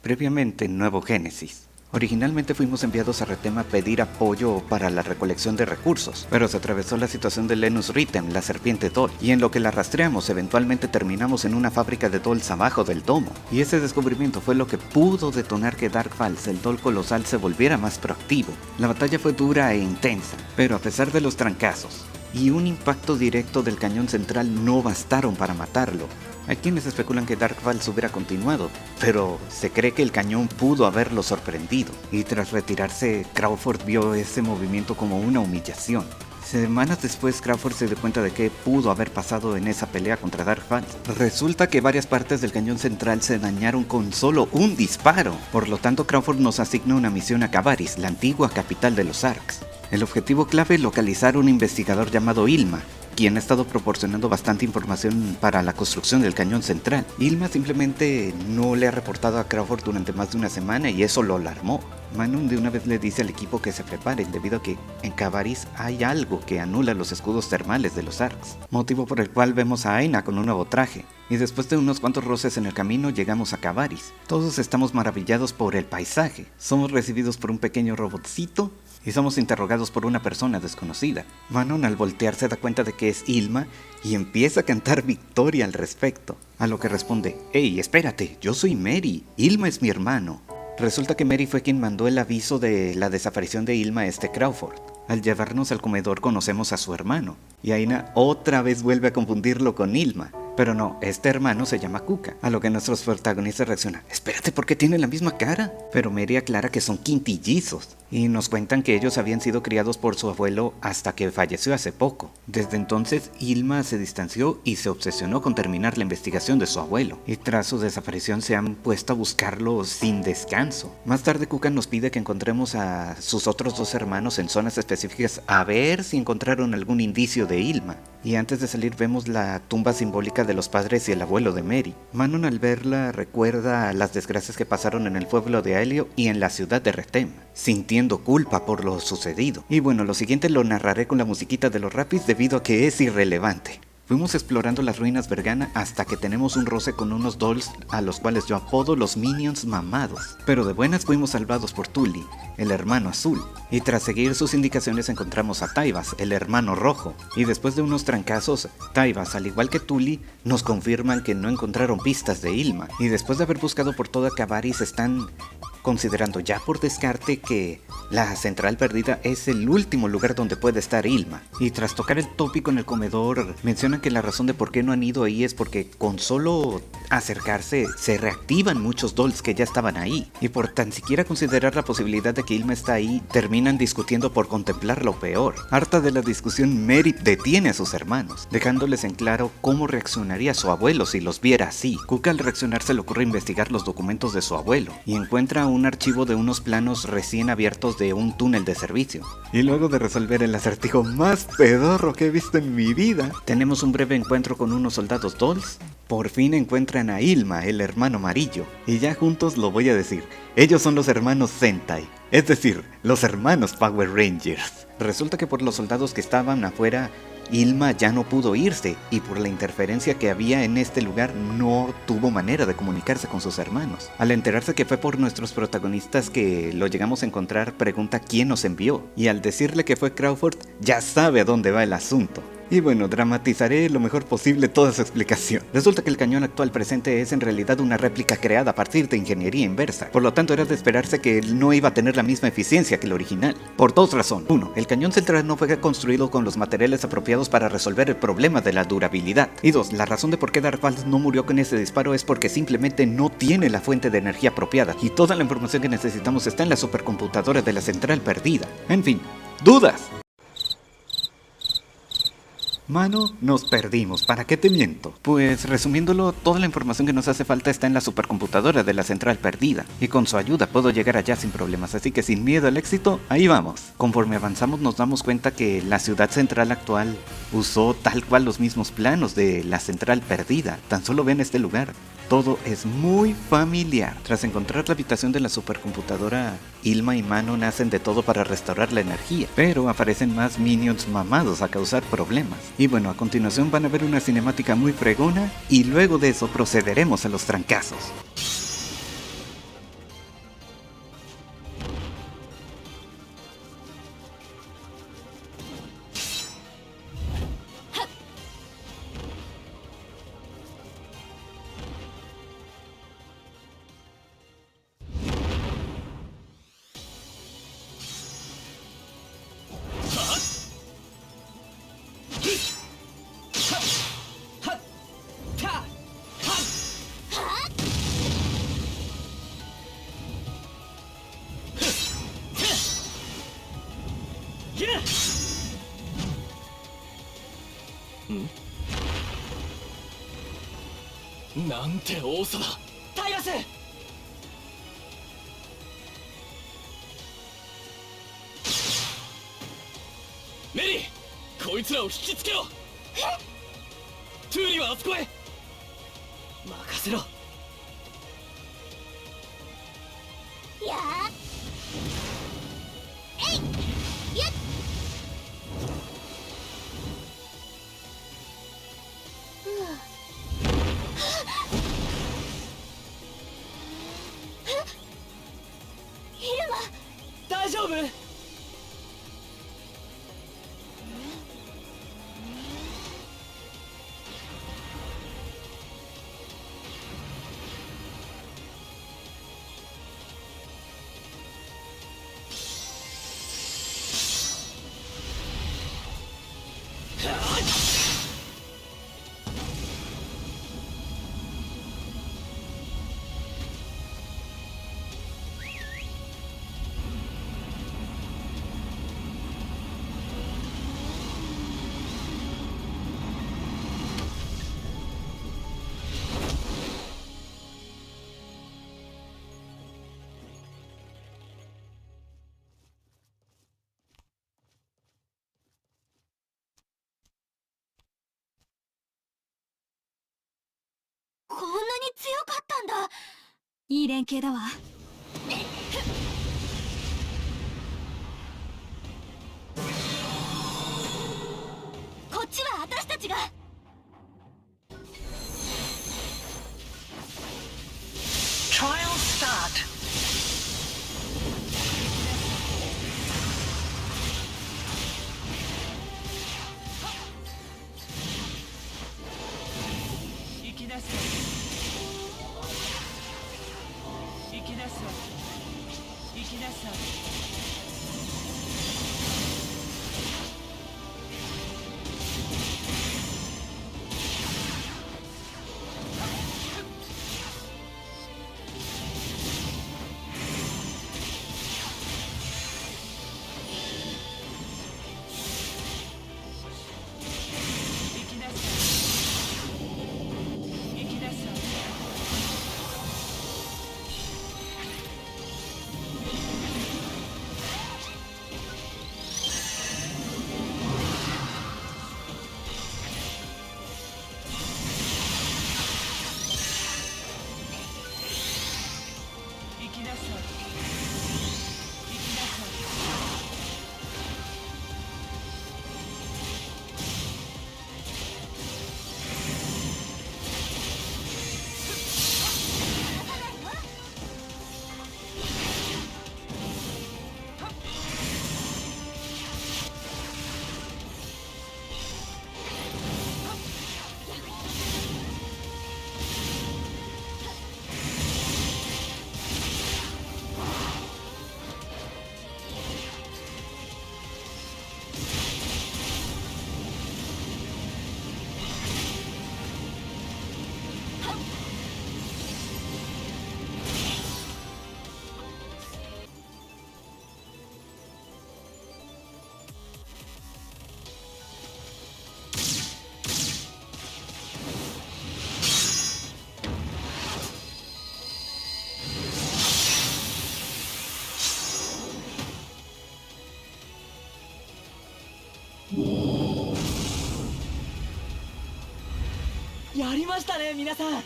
Previamente en Nuevo Génesis. Originalmente fuimos enviados a Retema a pedir apoyo para la recolección de recursos, pero se atravesó la situación de Lenus Ritem, la serpiente Doll, y en lo que la rastreamos eventualmente terminamos en una fábrica de Dolls abajo del domo, y ese descubrimiento fue lo que pudo detonar que Dark Falz, el Doll colosal, se volviera más proactivo. La batalla fue dura e intensa, pero a pesar de los trancazos y un impacto directo del cañón central no bastaron para matarlo. Hay quienes especulan que Dark Falz hubiera continuado, pero se cree que el cañón pudo haberlo sorprendido, y tras retirarse, Crawford vio ese movimiento como una humillación. Semanas después, Crawford se dio cuenta de qué pudo haber pasado en esa pelea contra Dark Falz. Resulta que varias partes del cañón central se dañaron con solo un disparo. Por lo tanto, Crawford nos asigna una misión a Cavaris, la antigua capital de los Arks. El objetivo clave es localizar a un investigador llamado Ilma, quien ha estado proporcionando bastante información para la construcción del cañón central. Ilma simplemente no le ha reportado a Crawford durante más de una semana y eso lo alarmó. Manon de una vez le dice al equipo que se preparen debido a que en Cavaris hay algo que anula los escudos termales de los Arks, motivo por el cual vemos a Aina con un nuevo traje. Y después de unos cuantos roces en el camino llegamos a Cavaris. Todos estamos maravillados por el paisaje. Somos recibidos por un pequeño robotcito y somos interrogados por una persona desconocida. Manon al voltear se da cuenta de que es Ilma y empieza a cantar victoria al respecto, a lo que responde: «Hey, espérate, yo soy Mary, Ilma es mi hermano». Resulta que Mary fue quien mandó el aviso de la desaparición de Ilma a Crawford. Al llevarnos al comedor conocemos a su hermano, y Aina otra vez vuelve a confundirlo con Ilma. Pero no, este hermano se llama Kuka, a lo que nuestros protagonistas reaccionan: «Espérate, ¿por qué tienen la misma cara?». Pero Mary aclara que son quintillizos, y nos cuentan que ellos habían sido criados por su abuelo hasta que falleció hace poco. Desde entonces, Ilma se distanció y se obsesionó con terminar la investigación de su abuelo, y tras su desaparición se han puesto a buscarlo sin descanso. Más tarde Kuka nos pide que encontremos a sus otros dos hermanos en zonas específicas a ver si encontraron algún indicio de Ilma. Y antes de salir vemos la tumba simbólica de los padres y el abuelo de Mary. Manon al verla recuerda las desgracias que pasaron en el pueblo de Aelio y en la ciudad de Rethem, sintiendo culpa por lo sucedido. Y bueno, lo siguiente lo narraré con la musiquita de los Rapis debido a que es irrelevante. Fuimos explorando las ruinas Vergana hasta que tenemos un roce con unos dolls a los cuales yo apodo los Minions Mamados. Pero de buenas fuimos salvados por Tully, el hermano azul. Y tras seguir sus indicaciones encontramos a Taivas, el hermano rojo. Y después de unos trancazos, Taivas, al igual que Tully, nos confirman que no encontraron pistas de Ilma. Y después de haber buscado por toda Cavaris están considerando ya por descarte que la central perdida es el último lugar donde puede estar Ilma. Y tras tocar el tópico en el comedor, mencionan que la razón de por qué no han ido ahí es porque con solo acercarse se reactivan muchos dolls que ya estaban ahí. Y por tan siquiera considerar la posibilidad de que Ilma está ahí, terminan discutiendo por contemplar lo peor. Harta de la discusión, Mary detiene a sus hermanos, dejándoles en claro cómo reaccionaría su abuelo si los viera así. Kuka al reaccionar se le ocurre investigar los documentos de su abuelo y encuentra un archivo de unos planos recién abiertos de un túnel de servicio. Y luego de resolver el acertijo más pedorro que he visto en mi vida, tenemos un breve encuentro con unos soldados dolls. Por fin encuentran a Ilma, el hermano amarillo, y ya juntos lo voy a decir: ellos son los hermanos Sentai, es decir, los hermanos Power Rangers. Resulta que por los soldados que estaban afuera, Ilma ya no pudo irse, y por la interferencia que había en este lugar no tuvo manera de comunicarse con sus hermanos. Al enterarse que fue por nuestros protagonistas que lo llegamos a encontrar, pregunta quién nos envió, y al decirle que fue Crawford, ya sabe a dónde va el asunto. Y bueno, dramatizaré lo mejor posible toda su explicación. Resulta que el cañón actual presente es en realidad una réplica creada a partir de ingeniería inversa. Por lo tanto, era de esperarse que él no iba a tener la misma eficiencia que el original. Por dos razones. 1. El cañón central no fue construido con los materiales apropiados para resolver el problema de la durabilidad. Y 2. La razón de por qué Dark Falz no murió con ese disparo es porque simplemente no tiene la fuente de energía apropiada. Y toda la información que necesitamos está en la supercomputadora de la central perdida. En fin, ¡dudas! Mano, nos perdimos, ¿para qué te miento? Pues resumiéndolo, toda la información que nos hace falta está en la supercomputadora de la central perdida, y con su ayuda puedo llegar allá sin problemas, así que sin miedo al éxito, ahí vamos. Conforme avanzamos nos damos cuenta que la ciudad central actual usó tal cual los mismos planos de la central perdida. Tan solo ven este lugar. Todo es muy familiar. Tras encontrar la habitación de la supercomputadora, Ilma y Mano hacen de todo para restaurar la energía, pero aparecen más Minions mamados a causar problemas. Y bueno, a continuación van a ver una cinemática muy fregona y luego de eso procederemos a los trancazos. なんて多さだ。タイガス、メリー、こいつらを引きつけろ。トゥーリはあそこへ任せろ。やーえいやっイルマ、大丈夫？こんなに強かったんだ。いい連携だわ。こっちは私たちが。Trial start. 行き出す。行き出す。行き出す。行き出す。行き出す。行き出す。行き出す。やりましたね、皆さん。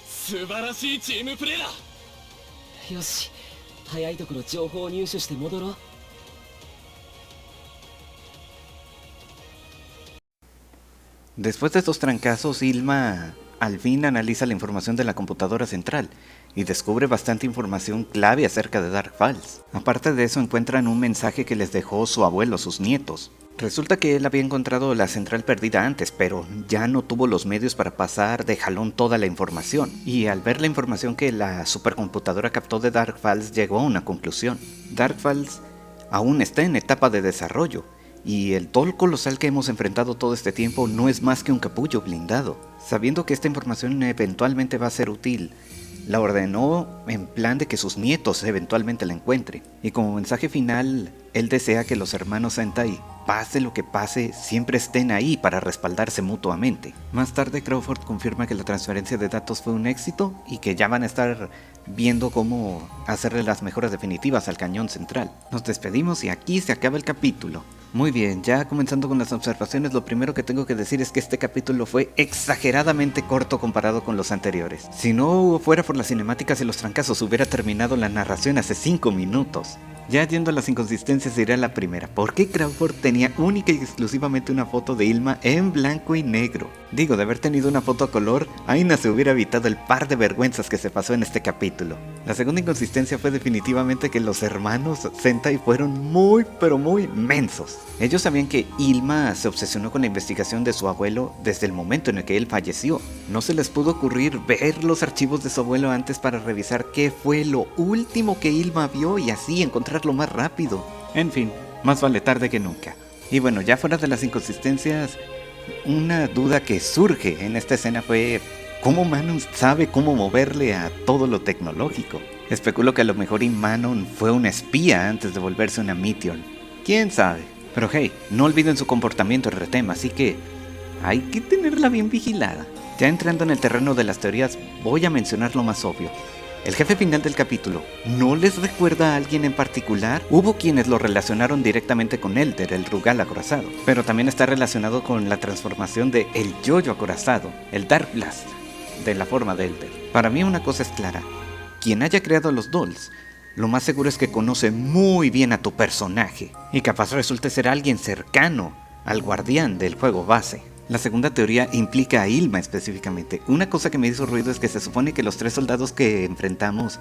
素晴らしいチームプレーだ。よし、早いところ情報を入手して戻ろう。Después de estos trancazos, Ilma al fin analiza la información de la computadora central y descubre bastante información clave acerca de Dark Falz. Aparte de eso, encuentran un mensaje que les dejó su abuelo a sus nietos. Resulta que él había encontrado la central perdida antes, pero ya no tuvo los medios para pasar de jalón toda la información. Y al ver la información que la supercomputadora captó de Dark Falz, llegó a una conclusión. Dark Falz aún está en etapa de desarrollo, y el Toll colosal que hemos enfrentado todo este tiempo no es más que un capullo blindado. Sabiendo que esta información eventualmente va a ser útil, la ordenó en plan de que sus nietos eventualmente la encuentren. Y como mensaje final, él desea que los hermanos Sentai, pase lo que pase, siempre estén ahí para respaldarse mutuamente. Más tarde Crawford confirma que la transferencia de datos fue un éxito y que ya van a estar viendo cómo hacerle las mejoras definitivas al cañón central. Nos despedimos y aquí se acaba el capítulo. Muy bien, ya comenzando con las observaciones, lo primero que tengo que decir es que este capítulo fue exageradamente corto comparado con los anteriores. Si no fuera por las cinemáticas y los trancazos, hubiera terminado la narración hace 5 minutos. Ya yendo a las inconsistencias, diré la primera. ¿Por qué Crawford tenía única y exclusivamente una foto de Ilma en blanco y negro? Digo, de haber tenido una foto a color, Aina se hubiera evitado el par de vergüenzas que se pasó en este capítulo. La segunda inconsistencia fue definitivamente que los hermanos Sentai fueron muy pero muy mensos. Ellos sabían que Ilma se obsesionó con la investigación de su abuelo desde el momento en el que él falleció. No se les pudo ocurrir ver los archivos de su abuelo antes para revisar qué fue lo último que Ilma vio y así encontrarlo más rápido. En fin, más vale tarde que nunca. Y bueno, ya fuera de las inconsistencias, una duda que surge en esta escena fue ¿cómo Manon sabe cómo moverle a todo lo tecnológico? Especulo que a lo mejor Manon fue una espía antes de volverse una Meteor. ¿Quién sabe? Pero hey, no olviden su comportamiento en Retem, así que hay que tenerla bien vigilada. Ya entrando en el terreno de las teorías, voy a mencionar lo más obvio. El jefe final del capítulo, ¿no les recuerda a alguien en particular? Hubo quienes lo relacionaron directamente con Elder, el Rugal acorazado, pero también está relacionado con la transformación de el Yoyo acorazado, el Dark Blast, de la forma de Elder. Para mí una cosa es clara, quien haya creado los dolls, lo más seguro es que conoce muy bien a tu personaje, y capaz resulte ser alguien cercano al guardián del juego base. La segunda teoría implica a Ilma específicamente. Una cosa que me hizo ruido es que se supone que los 3 soldados que enfrentamos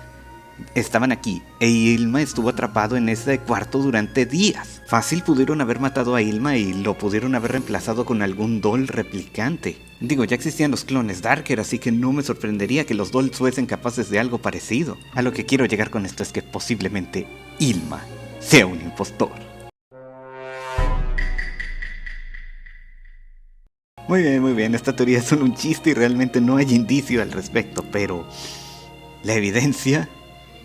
estaban aquí, e Ilma estuvo atrapado en ese cuarto durante días. Fácil pudieron haber matado a Ilma y lo pudieron haber reemplazado con algún doll replicante. Digo, ya existían los clones Darker, así que no me sorprendería que los dolls fuesen capaces de algo parecido. A lo que quiero llegar con esto es que posiblemente Ilma sea un impostor. Muy bien, esta teoría es solo un chiste y realmente no hay indicio al respecto, pero la evidencia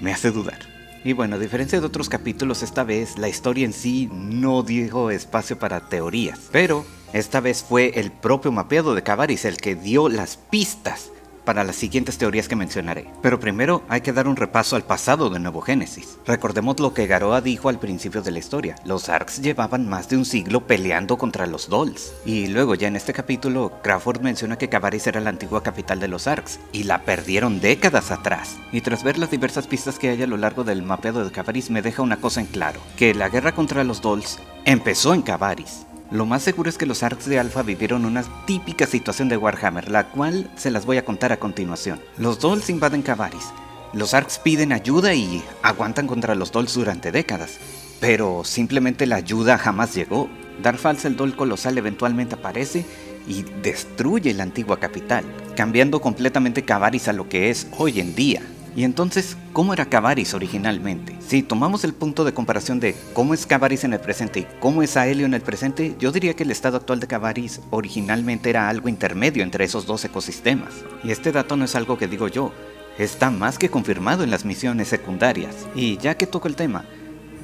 me hace dudar. Y bueno, a diferencia de otros capítulos, esta vez la historia en sí no dio espacio para teorías, pero esta vez fue el propio mapeado de Cabaris el que dio las pistas para las siguientes teorías que mencionaré. Pero primero hay que dar un repaso al pasado de Nuevo Génesis. Recordemos lo que Garoa dijo al principio de la historia. Los Arcs llevaban más de un siglo peleando contra los Dolls. Y luego ya en este capítulo, Crawford menciona que Cabaris era la antigua capital de los Arcs, y la perdieron décadas atrás. Y tras ver las diversas pistas que hay a lo largo del mapeado de Cabaris, me deja una cosa en claro, que la guerra contra los Dolls empezó en Cabaris. Lo más seguro es que los Arcs de Alpha vivieron una típica situación de Warhammer, la cual se las voy a contar a continuación. Los Dolls invaden Cabaris, los Arcs piden ayuda y aguantan contra los Dolls durante décadas, pero simplemente la ayuda jamás llegó. Darfalz, el Doll colosal, eventualmente aparece y destruye la antigua capital, cambiando completamente Cabaris a lo que es hoy en día. Y entonces, ¿cómo era Cabaris originalmente? Si tomamos el punto de comparación de cómo es Cabaris en el presente y cómo es Aelio en el presente, yo diría que el estado actual de Cabaris originalmente era algo intermedio entre esos dos ecosistemas. Y este dato no es algo que digo yo, está más que confirmado en las misiones secundarias. Y ya que toco el tema,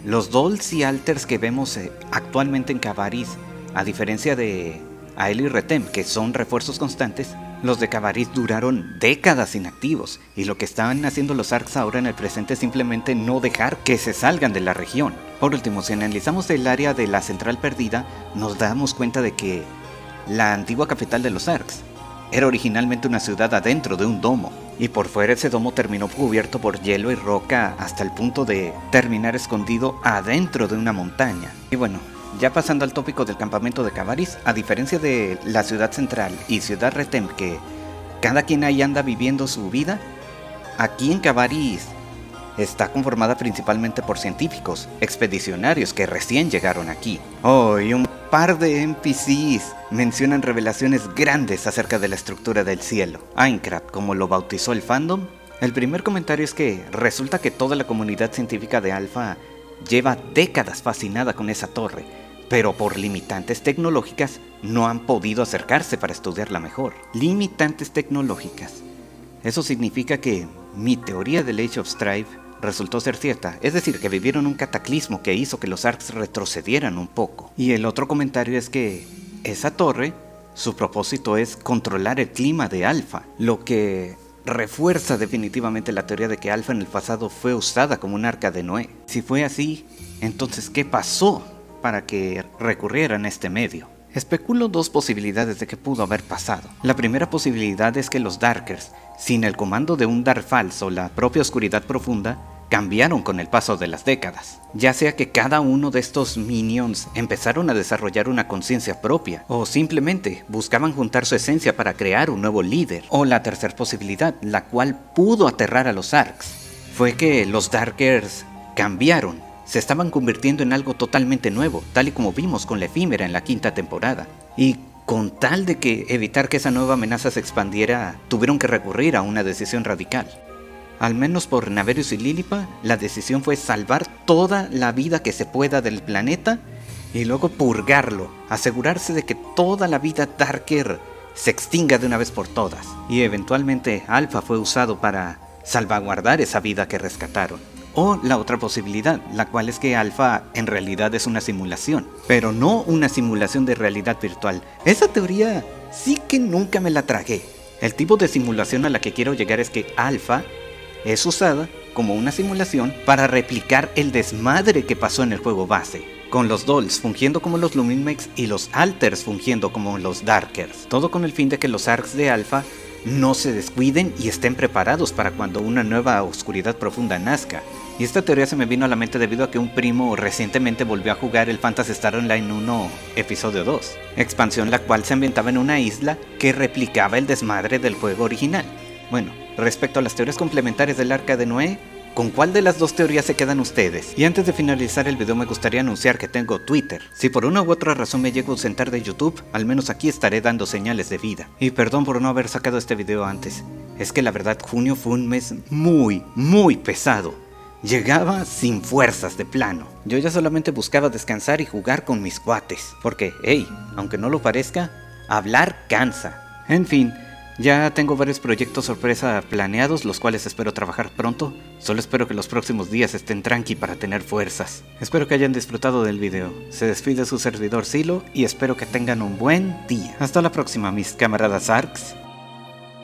los Dolls y Alters que vemos actualmente en Cabaris, a diferencia de Aelio y Retem, que son refuerzos constantes, los de Cabaris duraron décadas inactivos, y lo que están haciendo los Arcs ahora en el presente es simplemente no dejar que se salgan de la región. Por último, si analizamos el área de la Central Perdida, nos damos cuenta de que la antigua capital de los Arcs era originalmente una ciudad adentro de un domo, y por fuera ese domo terminó cubierto por hielo y roca hasta el punto de terminar escondido adentro de una montaña. Y bueno, ya pasando al tópico del campamento de Cabaris, a diferencia de la ciudad central y ciudad Retem, que cada quien ahí anda viviendo su vida, aquí en Cabaris está conformada principalmente por científicos, expedicionarios que recién llegaron aquí. Oh, y un par de NPCs mencionan revelaciones grandes acerca de la estructura del cielo. Aincrad, como lo bautizó el fandom. El primer comentario es que resulta que toda la comunidad científica de Alpha lleva décadas fascinada con esa torre, pero por limitantes tecnológicas no han podido acercarse para estudiarla mejor. Limitantes tecnológicas. Eso significa que mi teoría del Age of Strife resultó ser cierta, es decir, que vivieron un cataclismo que hizo que los Arcs retrocedieran un poco. Y el otro comentario es que esa torre, su propósito es controlar el clima de Alpha, lo que refuerza definitivamente la teoría de que Alpha en el pasado fue usada como un arca de Noé. Si fue así, entonces ¿qué pasó para que recurrieran a este medio? Especulo dos posibilidades de que pudo haber pasado. La primera posibilidad es que los Darkers, sin el comando de un Dar falso, la propia oscuridad profunda, cambiaron con el paso de las décadas. Ya sea que cada uno de estos minions empezaron a desarrollar una conciencia propia, o simplemente buscaban juntar su esencia para crear un nuevo líder. O la tercera posibilidad, la cual pudo aterrar a los Arcs, fue que los Darkers cambiaron, se estaban convirtiendo en algo totalmente nuevo, tal y como vimos con la efímera en la quinta temporada. Y con tal de que evitar que esa nueva amenaza se expandiera, tuvieron que recurrir a una decisión radical. Al menos por Naverius y Lilipa, la decisión fue salvar toda la vida que se pueda del planeta y luego purgarlo, asegurarse de que toda la vida Darker se extinga de una vez por todas. Y eventualmente Alpha fue usado para salvaguardar esa vida que rescataron. O la otra posibilidad, la cual es que Alpha en realidad es una simulación, pero no una simulación de realidad virtual. Esa teoría sí que nunca me la tragué. El tipo de simulación a la que quiero llegar es que Alpha es usada como una simulación para replicar el desmadre que pasó en el juego base, con los Dolls fungiendo como los Luminmex y los Alters fungiendo como los Darkers, todo con el fin de que los Arcs de Alpha no se descuiden y estén preparados para cuando una nueva oscuridad profunda nazca. Y esta teoría se me vino a la mente debido a que un primo recientemente volvió a jugar el Phantasy Star Online 1 Episodio 2, expansión la cual se ambientaba en una isla que replicaba el desmadre del juego original. Bueno, respecto a las teorías complementarias del Arca de Noé, ¿con cuál de las dos teorías se quedan ustedes? Y antes de finalizar el video me gustaría anunciar que tengo Twitter. Si por una u otra razón me llego a ausentar de YouTube, al menos aquí estaré dando señales de vida. Y perdón por no haber sacado este video antes. Es que la verdad junio fue un mes muy pesado. Llegaba sin fuerzas de plano. Yo ya solamente buscaba descansar y jugar con mis cuates. Porque, hey, aunque no lo parezca, hablar cansa. En fin. Ya tengo varios proyectos sorpresa planeados, los cuales espero trabajar pronto. Solo espero que los próximos días estén tranqui para tener fuerzas. Espero que hayan disfrutado del video. Se despide su servidor Silo y espero que tengan un buen día. Hasta la próxima, mis camaradas Arcs.